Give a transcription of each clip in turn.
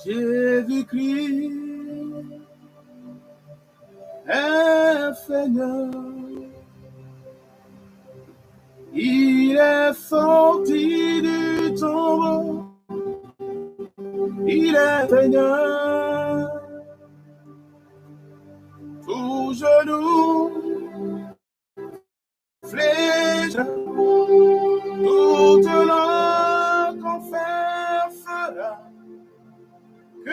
Jésus-Christ est Seigneur. Il est sorti du tombeau. Il est Seigneur. Tout genou fléchira, toute langue confessera que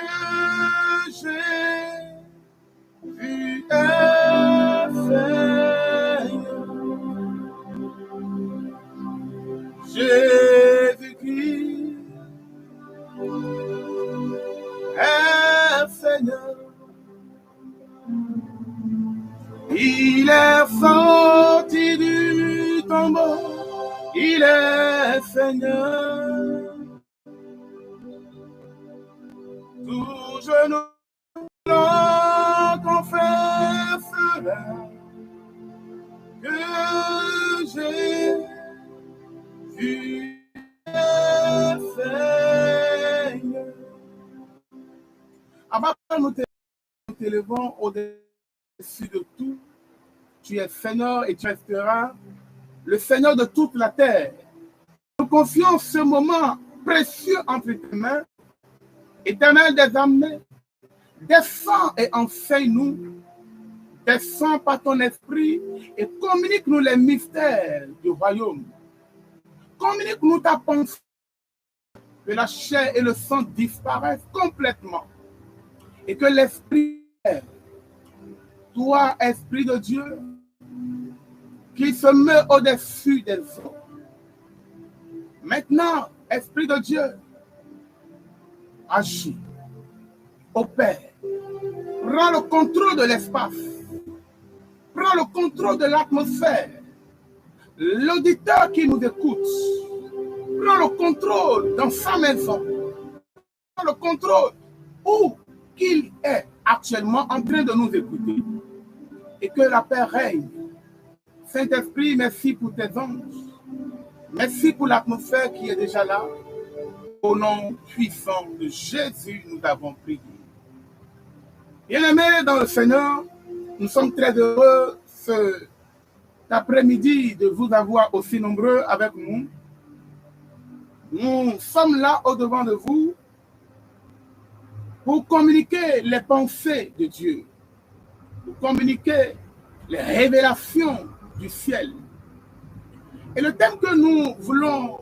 Jésus est Seigneur. Jésus-Christ est Seigneur. Il est sorti du tombeau, il est Seigneur. Tout genou confessera que Jésus est Seigneur. Avant que nous t'élevons au-dessus de tout, tu es Seigneur et tu resteras le Seigneur de toute la terre. Nous confions ce moment précieux entre tes mains. Éternel des armées, descends et enseigne-nous, descends par ton esprit et communique-nous les mystères du royaume. Communique-nous ta pensée, que la chair et le sang disparaissent complètement et que l'esprit, toi, esprit de Dieu, qui se met au-dessus des hommes. Maintenant, esprit de Dieu, agis, opère, prends le contrôle de l'espace, prends le contrôle de l'atmosphère. L'auditeur qui nous écoute, prends le contrôle dans sa maison, prends le contrôle où qu'il est actuellement en train de nous écouter. Et que la paix règne. Saint-Esprit, merci pour tes anges. Merci pour l'atmosphère qui est déjà là. Au nom puissant de Jésus, nous avons prié. Bien-aimés dans le Seigneur, nous sommes très heureux cet après-midi de vous avoir aussi nombreux avec nous. Nous sommes là au-devant de vous pour communiquer les pensées de Dieu, pour communiquer les révélations du ciel. Et le thème que nous voulons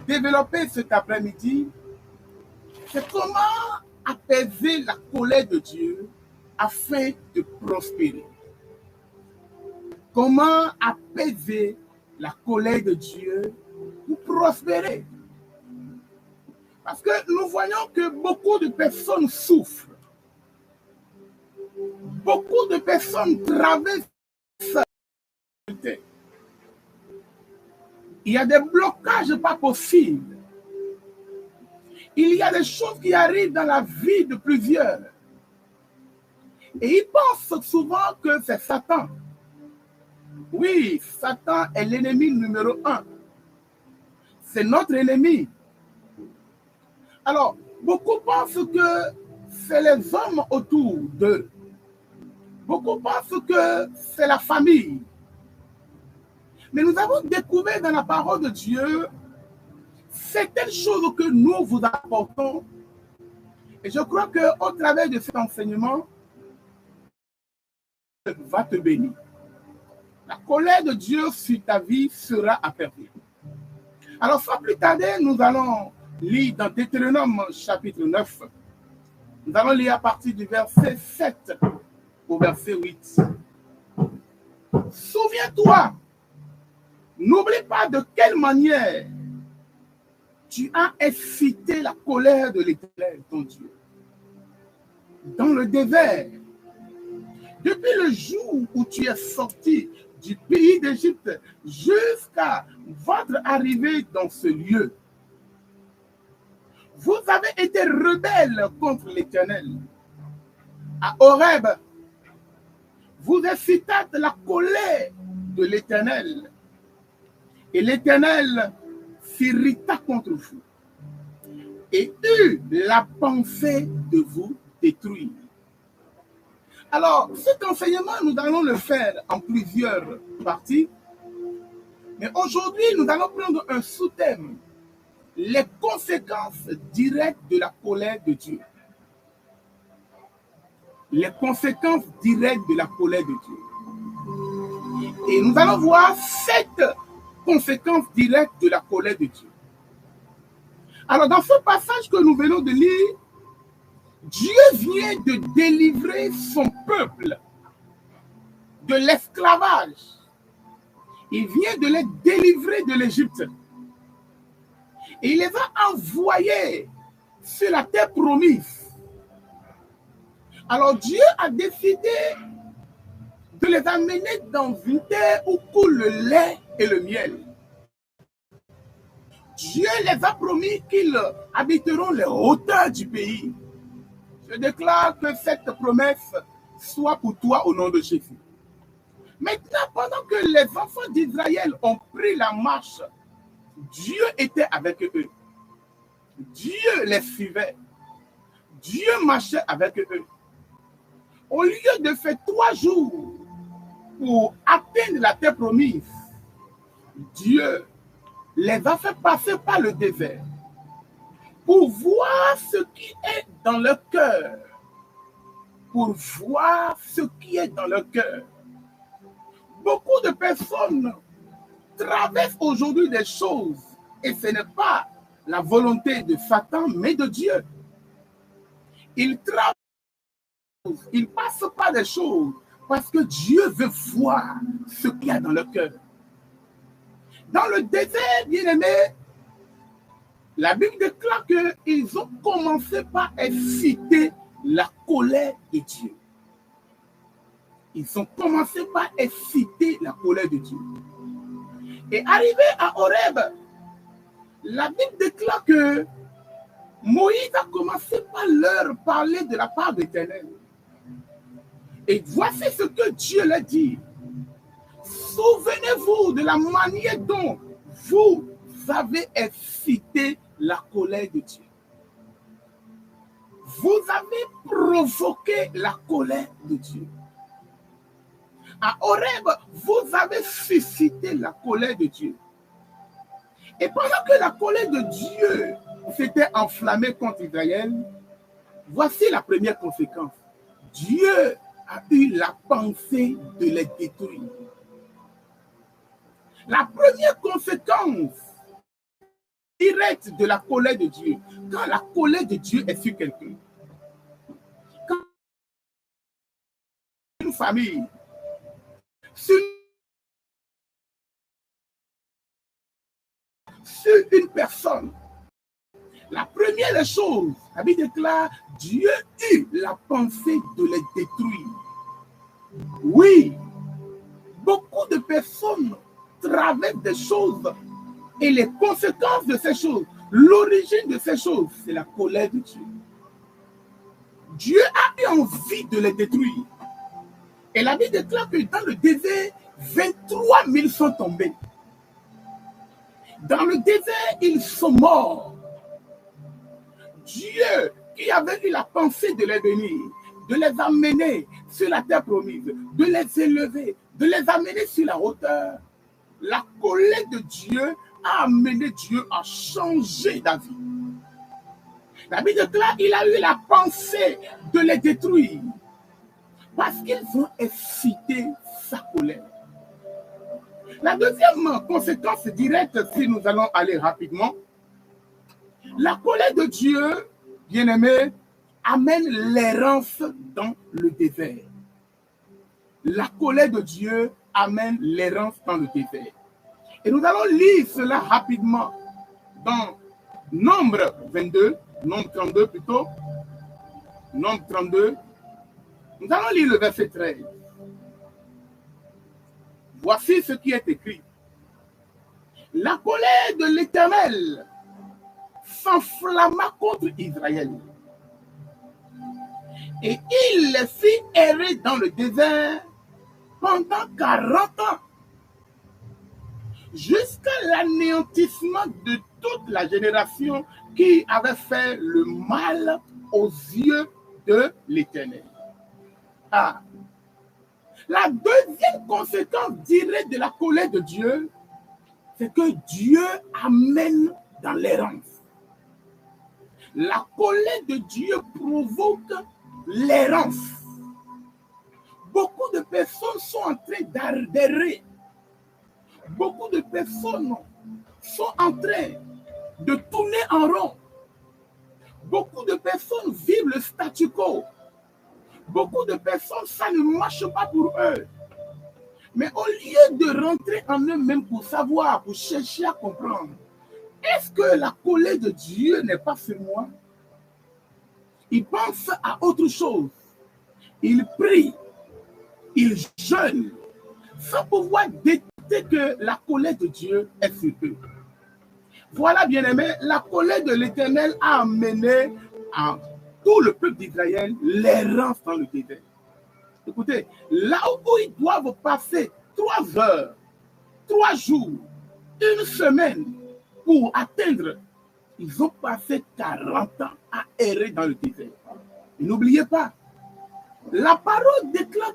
développer cet après-midi, c'est comment apaiser la colère de Dieu afin de prospérer. Comment apaiser la colère de Dieu pour prospérer. Parce que nous voyons que beaucoup de personnes souffrent. Beaucoup de personnes traversent ça. Il y a des blocages pas possibles. Il y a des choses qui arrivent dans la vie de plusieurs. Et ils pensent souvent que c'est Satan. Oui, Satan est l'ennemi numéro 1. C'est notre ennemi. Alors, beaucoup pensent que c'est les hommes autour d'eux. Beaucoup pensent que c'est la famille. Mais nous avons découvert dans la parole de Dieu certaines choses que nous vous apportons. Et je crois qu'au travers de cet enseignement, Dieu va te bénir. La colère de Dieu sur ta vie sera apaisée. Alors, sans plus tarder, nous allons lire dans Deutéronome chapitre 9. Nous allons lire à partir du verset 7 au verset 8. Souviens-toi, n'oublie pas de quelle manière tu as excité la colère de l'Éternel, ton Dieu, dans le désert, depuis le jour où tu es sorti du pays d'Égypte jusqu'à votre arrivée dans ce lieu. Vous avez été rebelles contre l'Éternel. À Horeb, vous excitâtes la colère de l'Éternel. Et l'Éternel s'irrita contre vous. et eut la pensée de vous détruire. Alors, cet enseignement, nous allons le faire en plusieurs parties. Mais aujourd'hui, nous allons prendre un sous-thème. Les conséquences directes de la colère de Dieu. Les conséquences directes de la colère de Dieu. Et nous allons voir 7 conséquences directes de la colère de Dieu. Alors, dans ce passage que nous venons de lire, Dieu vient de délivrer son peuple de l'esclavage. Il vient de les délivrer de l'Égypte. Et il les a envoyés sur la terre promise. Alors Dieu a décidé de les amener dans une terre où coule le lait et le miel. Dieu les a promis qu'ils habiteront les hauteurs du pays. Je déclare que cette promesse soit pour toi au nom de Jésus. Maintenant, pendant que les enfants d'Israël ont pris la marche, Dieu était avec eux. Dieu les suivait. Dieu marchait avec eux. Au lieu de faire 3 jours pour atteindre la terre promise, Dieu les a fait passer par le désert pour voir ce qui est dans leur cœur. Pour voir ce qui est dans leur cœur. Beaucoup de personnes traversent aujourd'hui des choses et ce n'est pas la volonté de Satan, mais de Dieu. Ils traversent, ils passent par des choses parce que Dieu veut voir ce qu'il y a dans leur cœur. Dans le désert, bien-aimé, la Bible déclare qu'ils ont commencé par exciter la colère de Dieu. Ils ont commencé par exciter la colère de Dieu. Et arrivé à Horeb, la Bible déclare que Moïse a commencé par leur parler de la part de l'Éternel. Et voici ce que Dieu leur dit. Souvenez-vous de la manière dont vous avez excité la colère de Dieu. Vous avez provoqué la colère de Dieu. À Horeb, vous avez suscité la colère de Dieu. Et pendant que la colère de Dieu s'était enflammée contre Israël, voici la première conséquence. Dieu a eu la pensée de les détruire. La première conséquence directe de la colère de Dieu, quand la colère de Dieu est sur quelqu'un, quand une famille, sur une personne, la première des choses, la Bible déclare, Dieu eut la pensée de les détruire. Oui, beaucoup de personnes traversent des choses et les conséquences de ces choses, l'origine de ces choses, c'est la colère de Dieu. Dieu a eu envie de les détruire. Et la Bible déclare que dans le désert, 23 000 sont tombés. Dans le désert, ils sont morts. Dieu, qui avait eu la pensée de les bénir, de les amener sur la terre promise, de les élever, de les amener sur la hauteur, la colère de Dieu a amené Dieu à changer d'avis. La Bible déclare qu'il a eu la pensée de les détruire parce qu'ils ont excité sa colère. La deuxième conséquence directe, si nous allons aller rapidement, la colère de Dieu, bien-aimé, amène l'errance dans le désert. La colère de Dieu amène l'errance dans le désert. Et nous allons lire cela rapidement dans Nombre 22, Nombre 32 plutôt, Nombre 32. Nous allons lire le verset 13. Voici ce qui est écrit. La colère de l'Éternel s'enflamma contre Israël. Et il les fit errer dans le désert pendant 40 ans. jusqu'à l'anéantissement de toute la génération qui avait fait le mal aux yeux de l'Éternel. Ah. La deuxième conséquence directe de la colère de Dieu, c'est que Dieu amène dans l'errance. La colère de Dieu provoque l'errance. Beaucoup de personnes sont en train d'errer. Beaucoup de personnes sont en train de tourner en rond. Beaucoup de personnes vivent le statu quo. Beaucoup de personnes, ça ne marche pas pour eux. Mais au lieu de rentrer en eux-mêmes pour savoir, pour chercher à comprendre, est-ce que la colère de Dieu n'est pas sur moi? Ils pensent à autre chose. Ils prient, ils jeûnent, sans pouvoir détecter que la colère de Dieu est sur eux. Voilà, bien-aimés, la colère de l'Éternel a amené à tout le peuple d'Israël l'errance dans le désert. Écoutez, là où ils doivent passer 3 heures, 3 jours, 1 semaine pour atteindre, ils ont passé 40 ans à errer dans le désert. Et n'oubliez pas, la parole déclare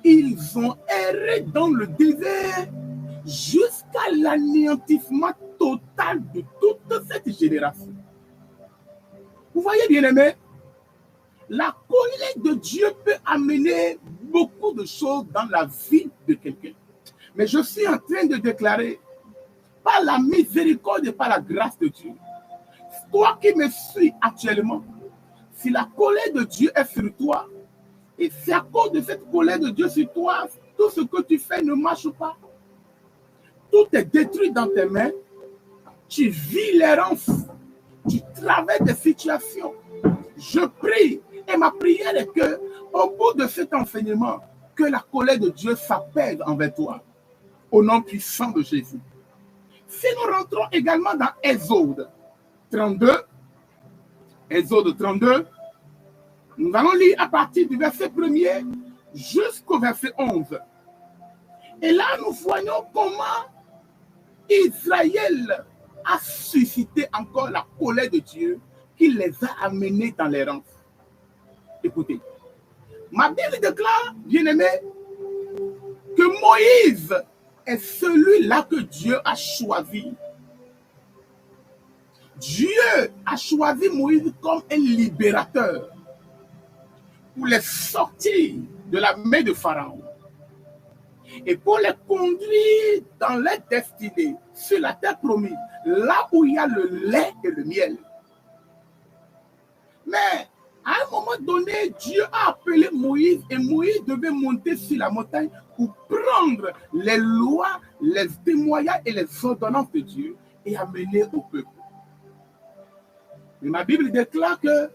qu'ils ont erré dans le désert jusqu'à l'anéantissement total de toute cette génération. Vous voyez, bien-aimés, la colère de Dieu peut amener beaucoup de choses dans la vie de quelqu'un. Mais je suis en train de déclarer, par la miséricorde et par la grâce de Dieu, toi qui me suis actuellement, si la colère de Dieu est sur toi, et c'est à cause de cette colère de Dieu sur toi, tout ce que tu fais ne marche pas. Tout est détruit dans tes mains. Tu vis l'errance. Tu traverses des situations. Je prie, et ma prière est que, au bout de cet enseignement, que la colère de Dieu s'apaise envers toi, au nom puissant de Jésus. Si nous rentrons également dans Exode 32, Exode 32, nous allons lire à partir du verset 1er jusqu'au verset 11. Et là, nous voyons comment Israël a suscité encore la colère de Dieu qui les a amenés dans l'errance. Écoutez, ma Bible déclare, bien-aimé, que Moïse est celui-là que Dieu a choisi. Dieu a choisi Moïse comme un libérateur pour les sortir de la main de Pharaon et pour les conduire dans leur destinée sur la terre promise, là où il y a le lait et le miel. Mais à un moment donné, Dieu a appelé Moïse et Moïse devait monter sur la montagne pour prendre les lois, les témoignages et les ordonnances de Dieu et amener au peuple. Mais ma Bible déclare que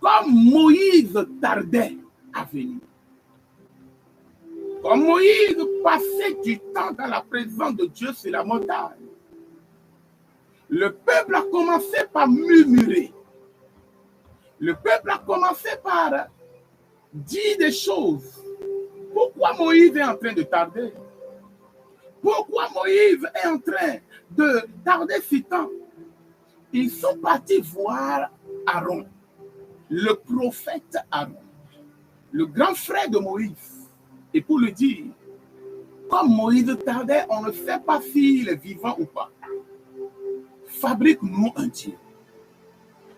comme Moïse tardait à venir, comme Moïse passait du temps dans la présence de Dieu sur la montagne, le peuple a commencé par murmurer. Le peuple a commencé par dire des choses. Pourquoi Moïse est en train de tarder? Pourquoi Moïse est en train de tarder si tant? Ils sont partis voir Aaron, le prophète Aaron, le grand frère de Moïse. Et pour lui dire, comme Moïse tardait, on ne sait pas s'il est vivant ou pas. Fabrique-nous un Dieu.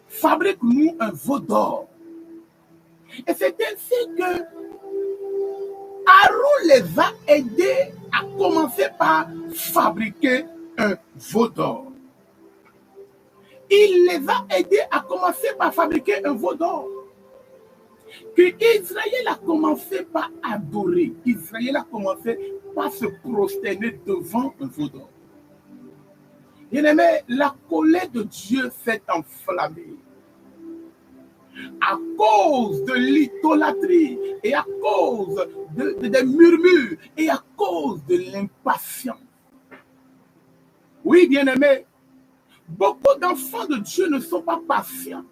Fabrique-nous un veau d'or. Et c'est ainsi que Aaron les a aidés à commencer par fabriquer un veau d'or. Il les a aidés à commencer par fabriquer un veau d'or. Que Israël a commencé par adorer. Israël a commencé par se prosterner devant un veau d'or. Bien-aimé, la colère de Dieu s'est enflammée à cause de l'idolâtrie et à cause des murmures et à cause de l'impatience. Oui, bien-aimé, beaucoup d'enfants de Dieu ne sont pas patients.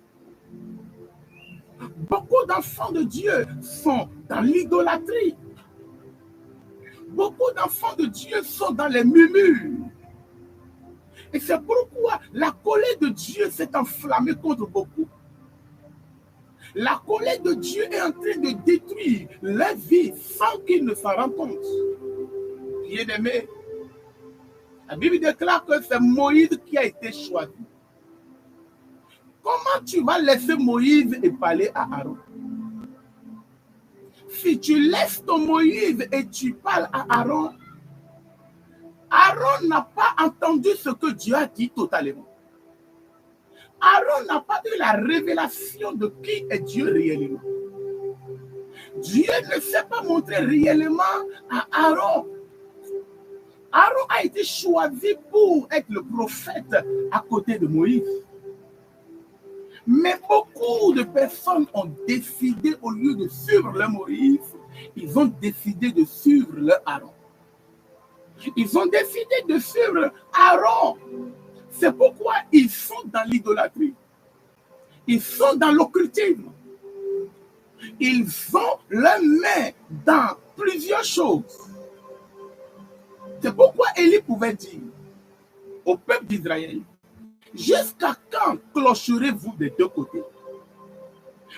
Beaucoup d'enfants de Dieu sont dans l'idolâtrie. Beaucoup d'enfants de Dieu sont dans les murmures. Et c'est pourquoi la colère de Dieu s'est enflammée contre beaucoup. La colère de Dieu est en train de détruire leur vie sans qu'ils ne s'en rendent compte. Bien-aimé, la Bible déclare que c'est Moïse qui a été choisi. Comment tu vas laisser Moïse et parler à Aaron? Si tu laisses ton Moïse et tu parles à Aaron, Aaron n'a pas entendu ce que Dieu a dit totalement. Aaron n'a pas eu la révélation de qui est Dieu réellement. Dieu ne s'est pas montré réellement à Aaron. Aaron a été choisi pour être le prophète à côté de Moïse. Mais beaucoup de personnes ont décidé, au lieu de suivre leur Moïse, ils ont décidé de suivre leur Aaron. Ils ont décidé de suivre Aaron. C'est pourquoi ils sont dans l'idolâtrie. Ils sont dans l'occultisme. Ils ont leur main dans plusieurs choses. C'est pourquoi Élie pouvait dire au peuple d'Israël, jusqu'à quand clocherez-vous des deux côtés?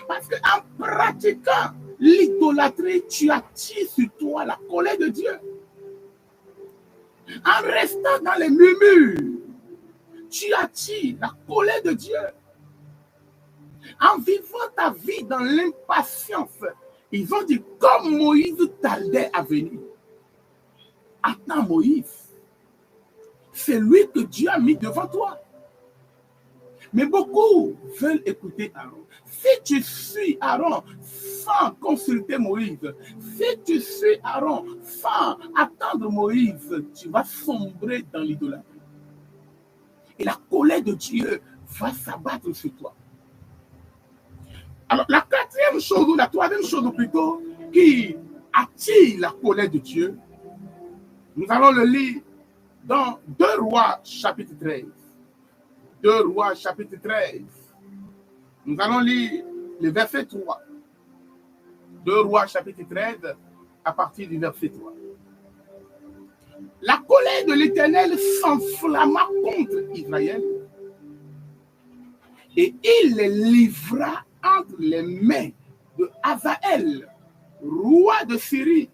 Parce qu'en pratiquant l'idolâtrie, tu attires sur toi la colère de Dieu. En restant dans les murmures, tu attires la colère de Dieu. En vivant ta vie dans l'impatience, ils ont dit, comme Moïse tardait à venir. Attends Moïse. C'est lui que Dieu a mis devant toi. Mais beaucoup veulent écouter Aaron. Si tu suis Aaron sans consulter Moïse, si tu suis Aaron sans attendre Moïse, tu vas sombrer dans l'idolâtrie. Et la colère de Dieu va s'abattre sur toi. Alors, la quatrième chose, ou la troisième chose plutôt, qui attire la colère de Dieu, nous allons le lire dans 2 Rois chapitre 13. 2 Rois chapitre 13. Nous allons lire le verset 3. 2 Rois chapitre 13 à partir du verset 3. La colère de l'Éternel s'enflamma contre Israël et il les livra entre les mains de Hazaël, roi de Syrie,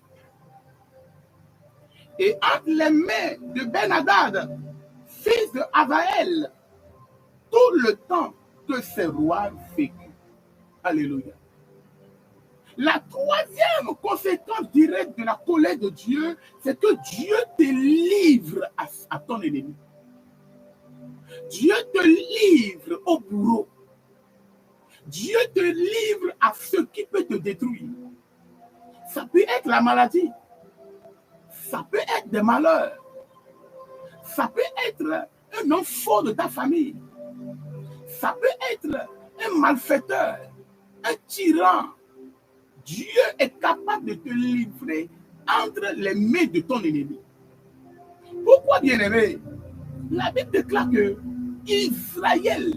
et entre les mains de Ben-Hadad, fils de Hazaël, tout le temps que ces rois vécurent. Alléluia. La troisième conséquence directe de la colère de Dieu, c'est que Dieu te livre à ton ennemi. Dieu te livre au bourreau. Dieu te livre à ce qui peut te détruire. Ça peut être la maladie. Ça peut être des malheurs. Ça peut être un enfant de ta famille. Ça peut être un malfaiteur, un tyran. Dieu est capable de te livrer entre les mains de ton ennemi. Pourquoi, bien-aimé? La Bible déclare que Israël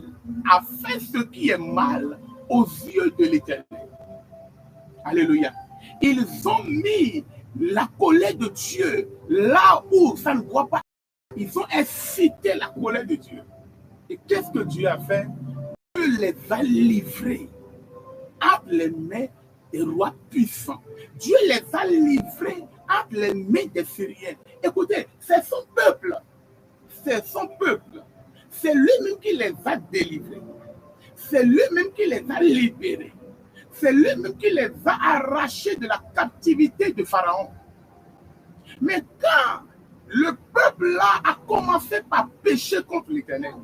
a fait ce qui est mal aux yeux de l'Éternel. Alléluia. Ils ont mis la colère de Dieu là où ça ne doit pas. Ils ont incité la colère de Dieu. Et qu'est-ce que Dieu a fait? Dieu les a livrés entre les mains des rois puissants. Dieu les a livrés entre les mains des Syriens. Écoutez, c'est son peuple. C'est son peuple. C'est lui-même qui les a délivrés. C'est lui-même qui les a libérés. C'est lui-même qui les a arrachés de la captivité de Pharaon. Mais quand le peuple-là a commencé par pécher contre l'Éternel,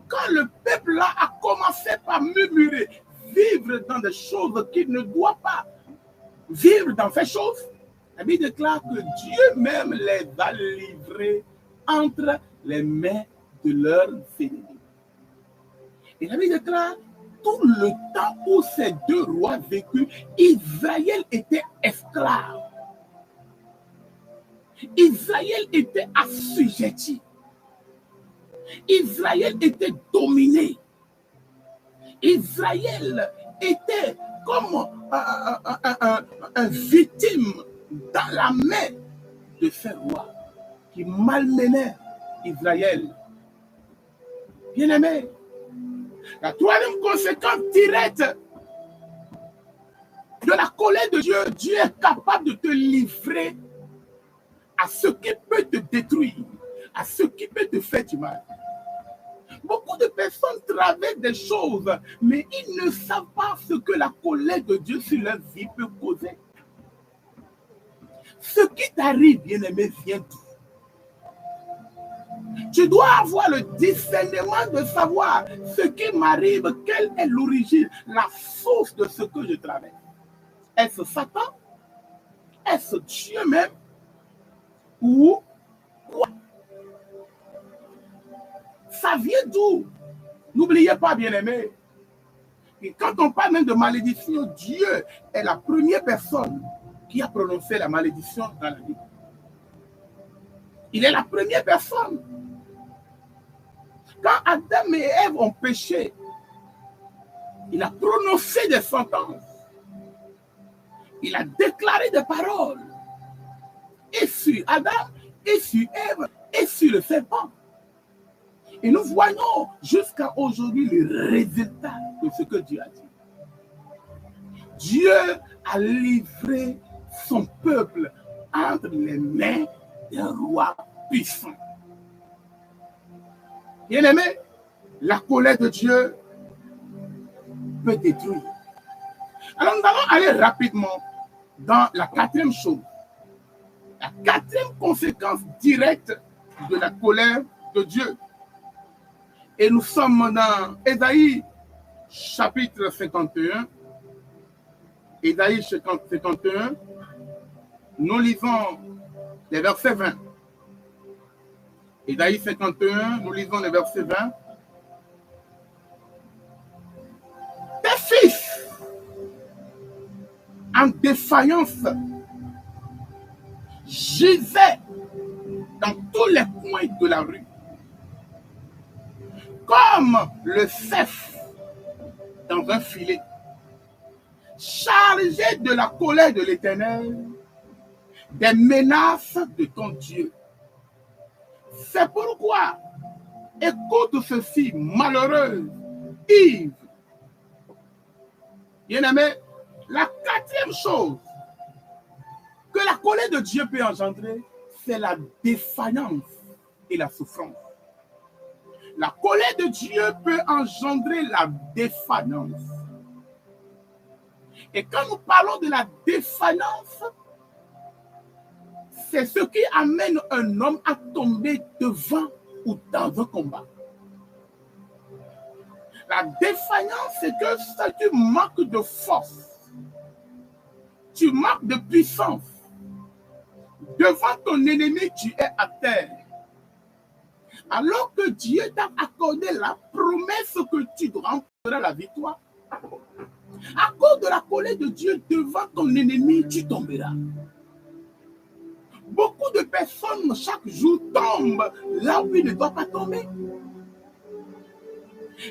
quand le peuple-là a commencé par murmurer, vivre dans des choses qu'il ne doit pas vivre dans ces choses, la Bible déclare que Dieu même les a livrés entre les mains de leurs ennemis. Et la Bible déclare, tout le temps où ces deux rois vécurent, Israël était esclave. Israël était assujetti. Israël était dominé. Israël était comme un victime dans la main de ces rois qui malmenaient Israël. Bien-aimé, la troisième conséquence directe de la colère de Dieu, Dieu est capable de te livrer à ce qui peut te détruire, à ce qui peut te faire du mal. Beaucoup de personnes traversent des choses, mais ils ne savent pas ce que la colère de Dieu sur leur vie peut causer. Ce qui t'arrive, bien-aimé, vient d'où? Tu dois avoir le discernement de savoir ce qui m'arrive, quelle est l'origine, la source de ce que je traverse. Est-ce Satan? Est-ce Dieu même? Ou quoi? Ça vient d'où? N'oubliez pas, bien-aimé, que quand on parle même de malédiction, Dieu est la première personne qui a prononcé la malédiction dans la Bible. Il est la première personne. Quand Adam et Ève ont péché, il a prononcé des sentences. Il a déclaré des paroles. Et sur Adam, et sur Ève, et sur le serpent. Et nous voyons jusqu'à aujourd'hui le résultat de ce que Dieu a dit. Dieu a livré son peuple entre les mains d'un roi puissant. Bien-aimé, la colère de Dieu peut détruire. Alors nous allons aller rapidement dans la quatrième chose. La quatrième conséquence directe de la colère de Dieu. Et nous sommes dans Ésaïe chapitre 51. Ésaïe 51. Nous lisons les versets 20. Ésaïe 51, nous lisons les versets 20. Tes fils, en défaillance, gisaient dans tous les coins de la rue, comme le cerf dans un filet, chargé de la colère de l'Éternel, des menaces de ton Dieu. C'est pourquoi, écoute ceci, malheureuse, Yves. Bien-aimé, la quatrième chose que la colère de Dieu peut engendrer, c'est la défaillance et la souffrance. La colère de Dieu peut engendrer la défaillance. Et quand nous parlons de la défaillance, c'est ce qui amène un homme à tomber devant ou dans un combat. La défaillance, c'est que ça, tu manques de force, tu manques de puissance. Devant ton ennemi, tu es à terre. Alors que Dieu t'a accordé la promesse que tu remporteras la victoire. À cause de la colère de Dieu devant ton ennemi, tu tomberas. Beaucoup de personnes chaque jour tombent là où ils ne doivent pas tomber.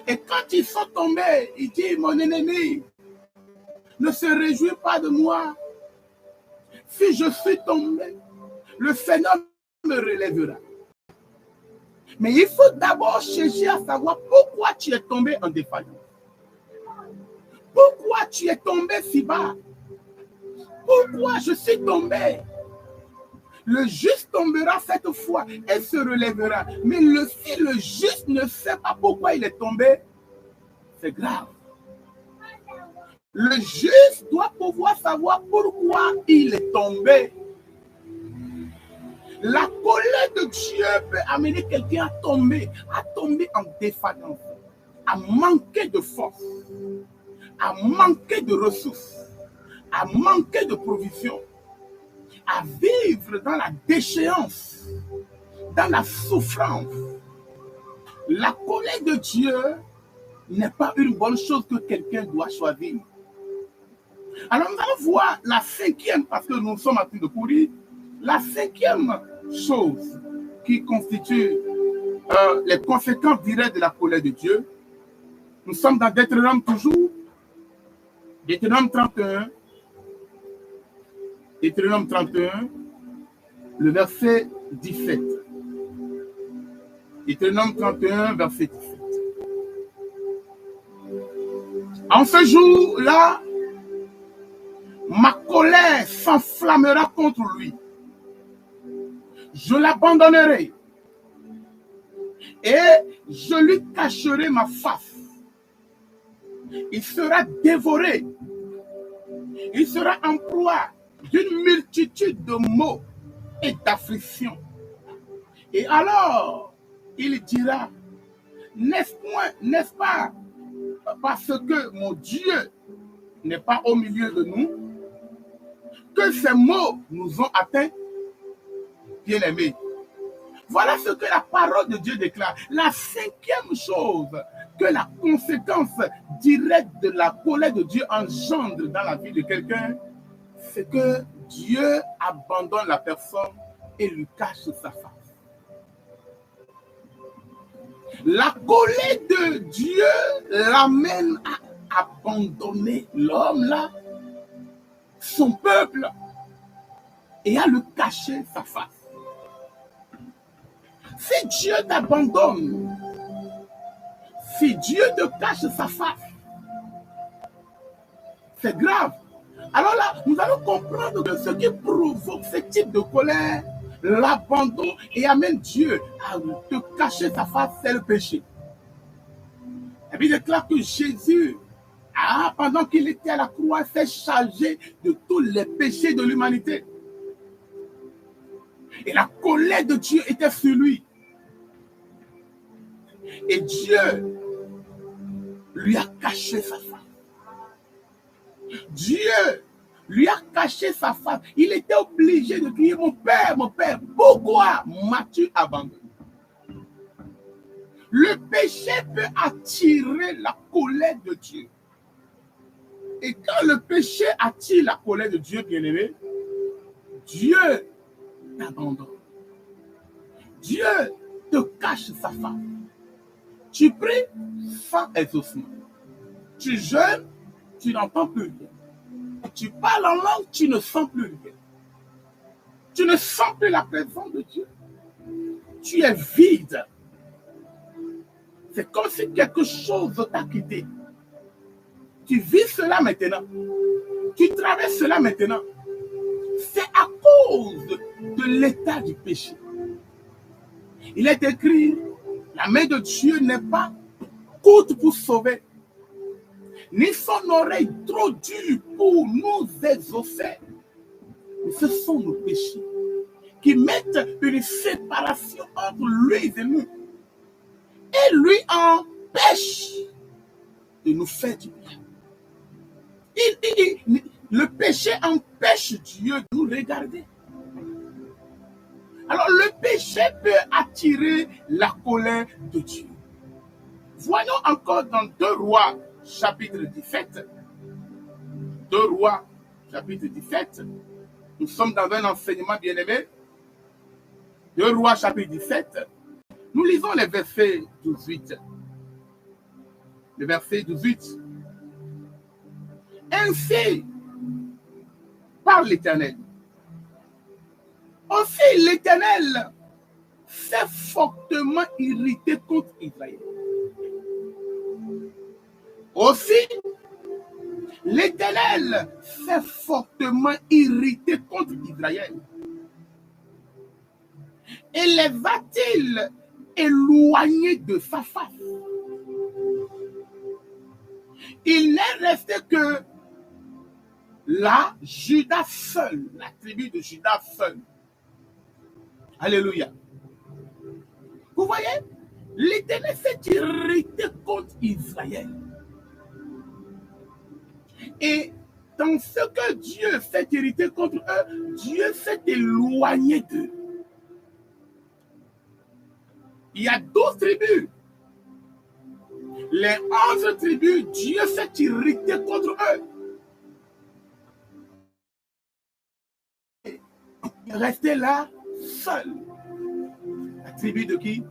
Et quand ils sont tombés, ils disent, mon ennemi ne se réjouit pas de moi. Si je suis tombé, le Seigneur me relèvera. Mais il faut d'abord chercher à savoir pourquoi tu es tombé en défaillance. Pourquoi tu es tombé si bas? Pourquoi je suis tombé? Le juste tombera cette fois et se relèvera. Mais si le juste ne sait pas pourquoi il est tombé, c'est grave. Le juste doit pouvoir savoir pourquoi il est tombé. La colère de Dieu peut amener quelqu'un à tomber en défaillance, à manquer de force, à manquer de ressources, à manquer de provisions, à vivre dans la déchéance, dans la souffrance. La colère de Dieu n'est pas une bonne chose que quelqu'un doit choisir. Alors nous allons voir la cinquième, parce que nous sommes en train de courir, la cinquième chose qui constitue les conséquences directes de la colère de Dieu. Nous sommes dans Deutéronome toujours, Deutéronome 31, Deutéronome 31, le verset 17. Deutéronome 31, verset 17. En ce jour-là, ma colère s'enflammera contre lui. Je l'abandonnerai et je lui cacherai ma face. Il sera dévoré. Il sera en proie d'une multitude de maux et d'afflictions. Et alors, il dira, n'est-ce pas parce que mon Dieu n'est pas au milieu de nous que ces maux nous ont atteints, bien-aimés. Voilà ce que la parole de Dieu déclare. La cinquième chose que la conséquence directe de la colère de Dieu engendre dans la vie de quelqu'un, c'est que Dieu abandonne la personne et lui cache sa face. La colère de Dieu l'amène à abandonner l'homme là, son peuple, et à lui cacher sa face. Si Dieu t'abandonne, si Dieu te cache sa face, c'est grave. Alors là, nous allons comprendre que ce qui provoque ce type de colère, l'abandon et amène Dieu à te cacher sa face, c'est le péché. Et puis il déclare que Jésus, pendant qu'il était à la croix, s'est chargé de tous les péchés de l'humanité. Et la colère de Dieu était sur lui. Et Dieu lui a caché sa face. Dieu lui a caché sa face. Il était obligé de crier, mon Père, pourquoi m'as-tu abandonné? Le péché peut attirer la colère de Dieu. Et quand le péché attire la colère de Dieu, bien-aimé, Dieu t'abandonne. Dieu te cache sa face. Tu pries sans exaucement. Tu jeûnes, tu n'entends plus rien. Tu parles en langue, tu ne sens plus rien. Tu ne sens plus la présence de Dieu. Tu es vide. C'est comme si quelque chose t'a quitté. Tu vis cela maintenant. Tu traverses cela maintenant. C'est à cause de l'état du péché. Il est écrit, la main de Dieu n'est pas courte pour sauver, ni son oreille trop dure pour nous exaucer. Mais ce sont nos péchés qui mettent une séparation entre lui et nous. Et lui empêche de nous faire du bien. Le péché empêche Dieu de nous regarder. Alors le péché peut attirer la colère de Dieu. Voyons encore dans 2 Rois, chapitre 17. 2 Rois, chapitre 17. Nous sommes dans un enseignement bien-aimé. 2 Rois, chapitre 17. Nous lisons les versets 18. Le verset 18. Ainsi, par l'Éternel. Aussi, l'Éternel s'est fortement irrité contre Israël. Aussi, l'Éternel s'est fortement irrité contre Israël. Et les va-t-il éloigner de sa face? Il n'est resté que là, Judas seul, la tribu de Judas seul. Alléluia. Vous voyez, l'Éternel s'est irrité contre Israël. Et dans ce que Dieu s'est irrité contre eux, Dieu s'est éloigné d'eux. Il y a 12 tribus. Les 11 tribus, Dieu s'est irrité contre eux. Il est resté là, seul. La tribu de qui?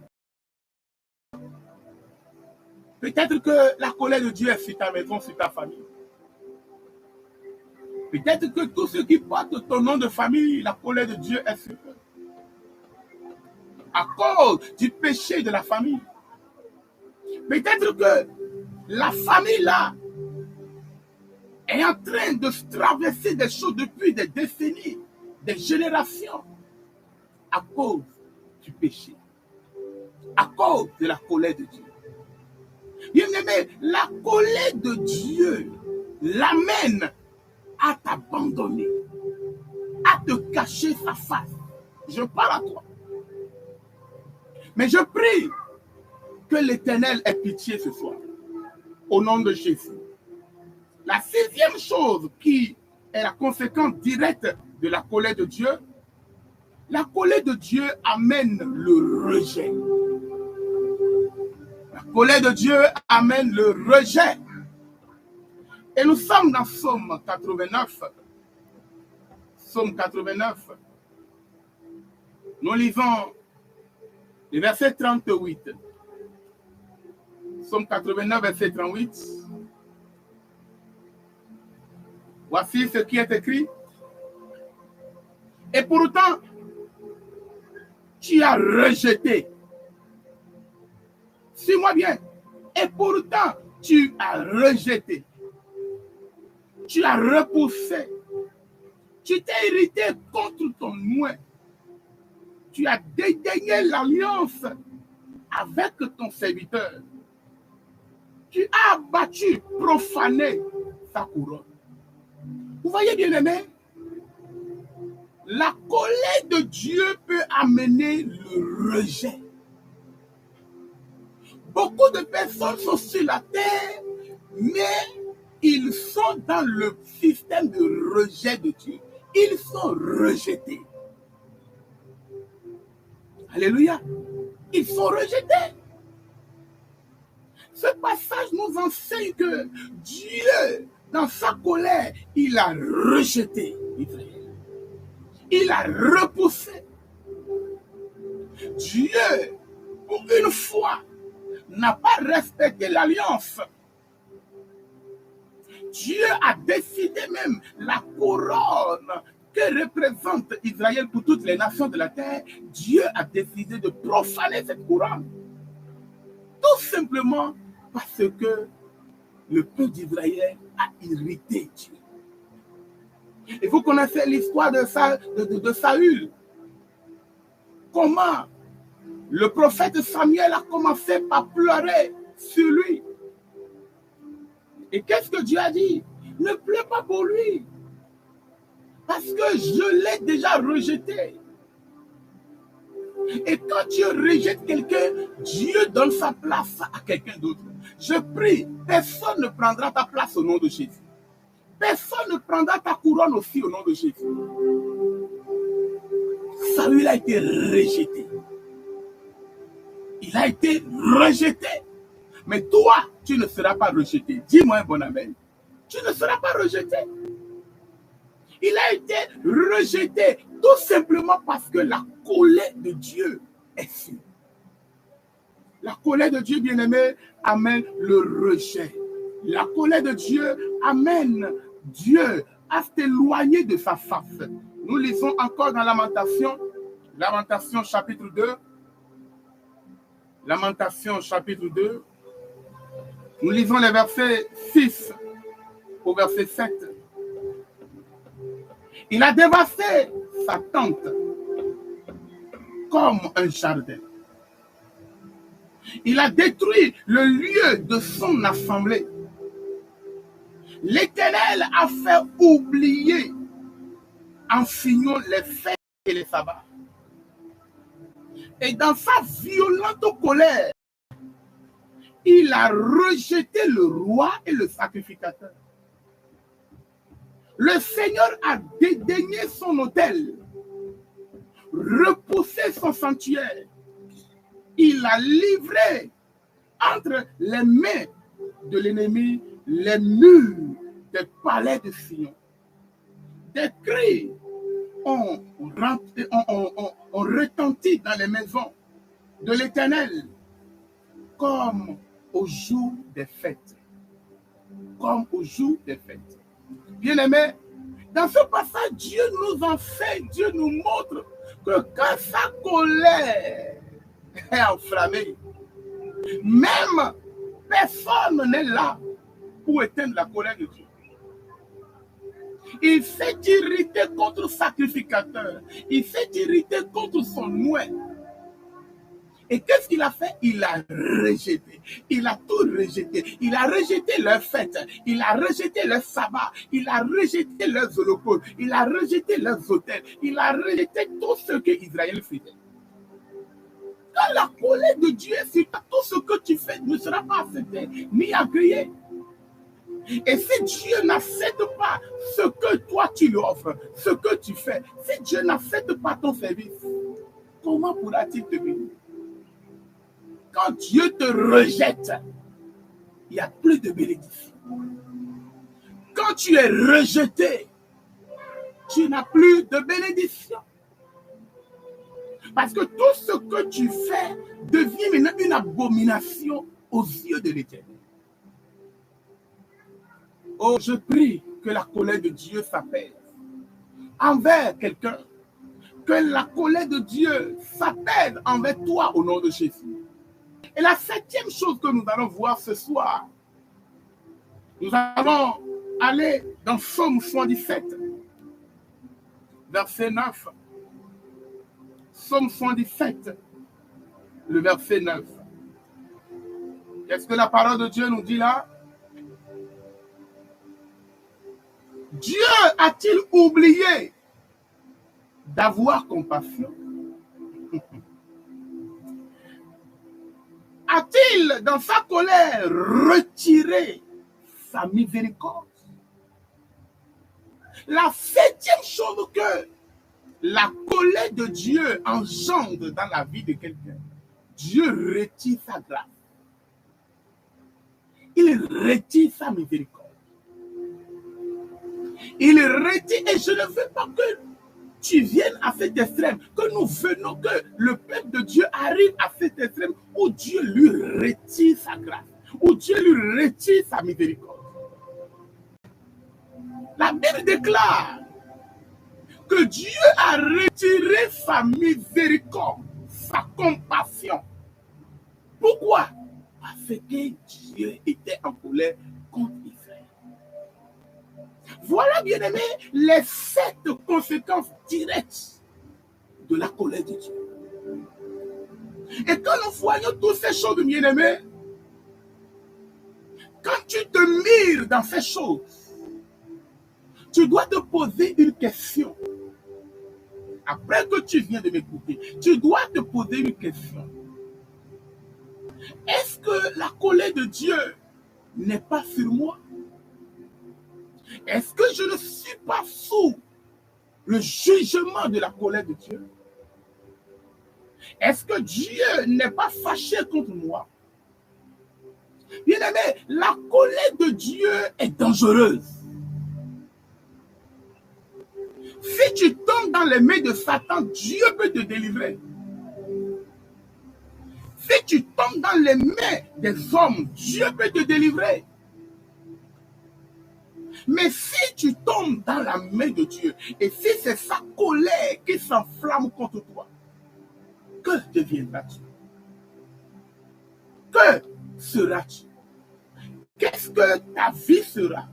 Peut-être que la colère de Dieu est sur ta maison, sur ta famille. Peut-être que tous ceux qui portent ton nom de famille, la colère de Dieu est sur eux. à cause du péché de la famille. Peut-être que la famille là est en train de traverser des choses depuis des décennies, des générations, à cause du péché, à cause de la colère de Dieu. Bien-aimé, la colère de Dieu l'amène à t'abandonner, à te cacher sa face. Je parle à toi. Mais je prie que l'Éternel ait pitié ce soir, au nom de Jésus. La sixième chose qui est la conséquence directe de la colère de Dieu, la colère de Dieu amène le rejet. La colère de Dieu amène le rejet. Et nous sommes dans Psaume 89. Psaume 89. Nous lisons le verset 38. Psaume 89, verset 38. Voici ce qui est écrit. Et pourtant, tu as rejeté. Suis-moi bien. Et pourtant, tu as rejeté. Tu as repoussé. Tu t'es irrité contre ton oint. Tu as dédaigné l'alliance avec ton serviteur. Tu as abattu, profané sa couronne. Vous voyez, bien-aimé, la colère de Dieu peut amener le rejet. Beaucoup de personnes sont sur la terre, mais ils sont dans le système de rejet de Dieu. Ils sont rejetés. Alléluia. Ils sont rejetés. Ce passage nous enseigne que Dieu, dans sa colère, il a rejeté Israël. Il a repoussé. Dieu, pour une fois, n'a pas respecté l'alliance. Dieu a décidé même la couronne que représente Israël pour toutes les nations de la terre. Dieu a décidé de profaner cette couronne. Tout simplement parce que le peuple d'Israël a irrité Dieu. Et vous connaissez l'histoire de Saül. Comment le prophète Samuel a commencé par pleurer sur lui. Et qu'est-ce que Dieu a dit? Ne pleure pas pour lui. Parce que je l'ai déjà rejeté. Et quand Dieu rejette quelqu'un, Dieu donne sa place à quelqu'un d'autre. Je prie, personne ne prendra ta place au nom de Jésus. Personne ne prendra ta couronne aussi au nom de Jésus. Saül a été rejeté. Il a été rejeté. Mais toi, tu ne seras pas rejeté. Dis-moi un bon amen. Tu ne seras pas rejeté. Il a été rejeté tout simplement parce que la colère de Dieu est sûre. La colère de Dieu, bien-aimé, amène le rejet. La colère de Dieu amène Dieu à s'éloigner de sa face. Nous lisons encore dans Lamentation, Lamentation chapitre 2. Lamentation chapitre 2. Nous lisons les versets 6 au verset 7. Il a dévasté sa tente comme un jardin. Il a détruit le lieu de son assemblée. L'Éternel a fait oublier en Sion les fêtes et les sabbats. Et dans sa violente colère, il a rejeté le roi et le sacrificateur. Le Seigneur a dédaigné son autel, repoussé son sanctuaire. Il a livré entre les mains de l'ennemi les murs des palais de Sion. Des cris ont retenti dans les maisons de l'Éternel comme au jour des fêtes. Comme au jour des fêtes. Bien-aimés, dans ce passage, Dieu nous enseigne, Dieu nous montre que quand sa colère est enflammé. Même personne n'est là pour éteindre la colère de Dieu. Il s'est irrité contre le sacrificateur. Il s'est irrité contre son ouai. Et qu'est-ce qu'il a fait? Il a rejeté. Il a tout rejeté. Il a rejeté leurs fêtes. Il a rejeté leur sabbat. Il a rejeté leurs holocaustes. Il a rejeté leurs autels. Il a rejeté tout ce que Israël faisait. Quand la colère de Dieu est sur toi, tout ce que tu fais ne sera pas accepté ni agréé. Et si Dieu n'accepte pas ce que toi tu lui offres, ce que tu fais, si Dieu n'accepte pas ton service, comment pourra-t-il te bénir? Quand Dieu te rejette, il n'y a plus de bénédiction. Quand tu es rejeté, tu n'as plus de bénédiction. Parce que tout ce que tu fais devient maintenant une abomination aux yeux de l'Éternel. Oh, je prie que la colère de Dieu s'apaise envers quelqu'un. Que la colère de Dieu s'apaise envers toi au nom de Jésus. Et la septième chose que nous allons voir ce soir, nous allons aller dans Psaume 77, verset 9. Psaume 77, le verset 9. Qu'est-ce que la parole de Dieu nous dit là? Dieu a-t-il oublié d'avoir compassion? A-t-il, dans sa colère, retiré sa miséricorde? La septième chose que la colère de Dieu engendre dans la vie de quelqu'un, Dieu retire sa grâce. Il retire sa miséricorde. Il retire, et je ne veux pas que tu viennes à cet extrême, que nous venons, que le peuple de Dieu arrive à cet extrême où Dieu lui retire sa grâce, où Dieu lui retire sa miséricorde. La Bible déclare que Dieu a retiré sa miséricorde, sa compassion. Pourquoi? Parce que Dieu était en colère contre Israël. Voilà, bien-aimés, les 7 conséquences directes de la colère de Dieu. Et quand nous voyons toutes ces choses, bien-aimés, quand tu te mires dans ces choses, tu dois te poser une question. Après que tu viens de m'écouter, tu dois te poser une question. Est-ce que la colère de Dieu n'est pas sur moi? Est-ce que je ne suis pas sous le jugement de la colère de Dieu? Est-ce que Dieu n'est pas fâché contre moi? Bien-aimé, la colère de Dieu est dangereuse. Si tu tombes dans les mains de Satan, Dieu peut te délivrer. Si tu tombes dans les mains des hommes, Dieu peut te délivrer. Mais si tu tombes dans la main de Dieu, et si c'est sa colère qui s'enflamme contre toi, que deviendras-tu? Que seras-tu? Qu'est-ce que ta vie sera?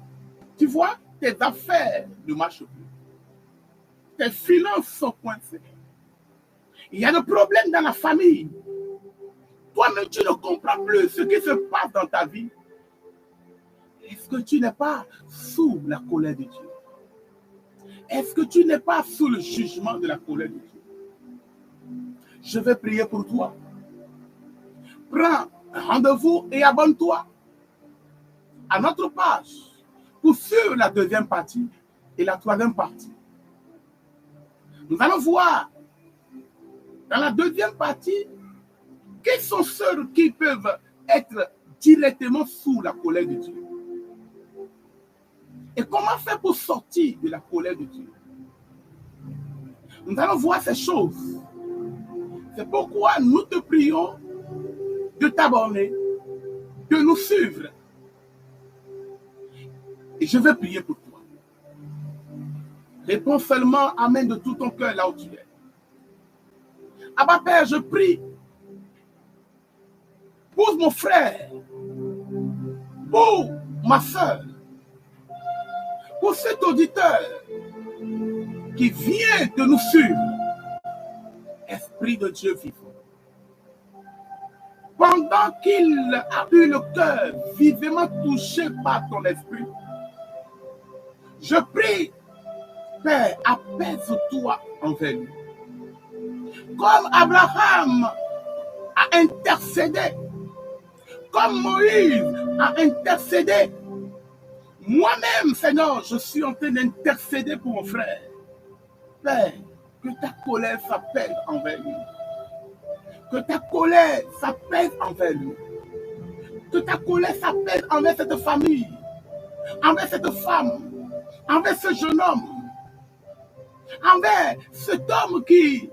Tu vois, tes affaires ne marchent plus. Tes finances sont coincées. Il y a des problèmes dans la famille. Toi-même, tu ne comprends plus ce qui se passe dans ta vie. Est-ce que tu n'es pas sous la colère de Dieu? Est-ce que tu n'es pas sous le jugement de la colère de Dieu? Je vais prier pour toi. Prends un rendez-vous et abonne-toi à notre page pour suivre la deuxième partie et la troisième partie. Nous allons voir dans la deuxième partie quels sont ceux qui peuvent être directement sous la colère de Dieu. Et comment faire pour sortir de la colère de Dieu? Nous allons voir ces choses. C'est pourquoi nous te prions de t'abonner, de nous suivre. Et je vais prier pour toi. Réponds seulement Amen de tout ton cœur là où tu es. Abba Père, je prie pour mon frère, pour ma soeur, pour cet auditeur qui vient de nous suivre, Esprit de Dieu vivant. Pendant qu'il a eu le cœur vivement touché par ton esprit, je prie, Père, apaise-toi envers lui. Comme Abraham a intercédé, comme Moïse a intercédé, moi-même, Seigneur, je suis en train d'intercéder pour mon frère. Père, que ta colère s'apaise envers lui. Que ta colère s'apaise envers lui. Que ta colère s'apaise envers cette famille, envers cette femme, envers ce jeune homme, envers cet homme qui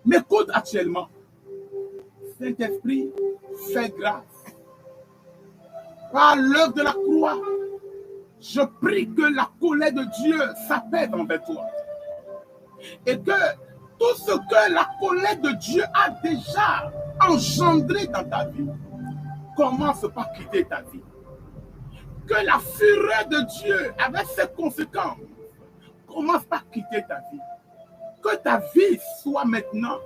m'écoute actuellement. Saint-Esprit, fais grâce. Par l'œuvre de la croix, je prie que la colère de Dieu s'apaise envers toi. Et que tout ce que la colère de Dieu a déjà engendré dans ta vie commence par quitter ta vie. Que la fureur de Dieu, avec ses conséquences, commence par quitter ta vie. Que ta vie soit maintenant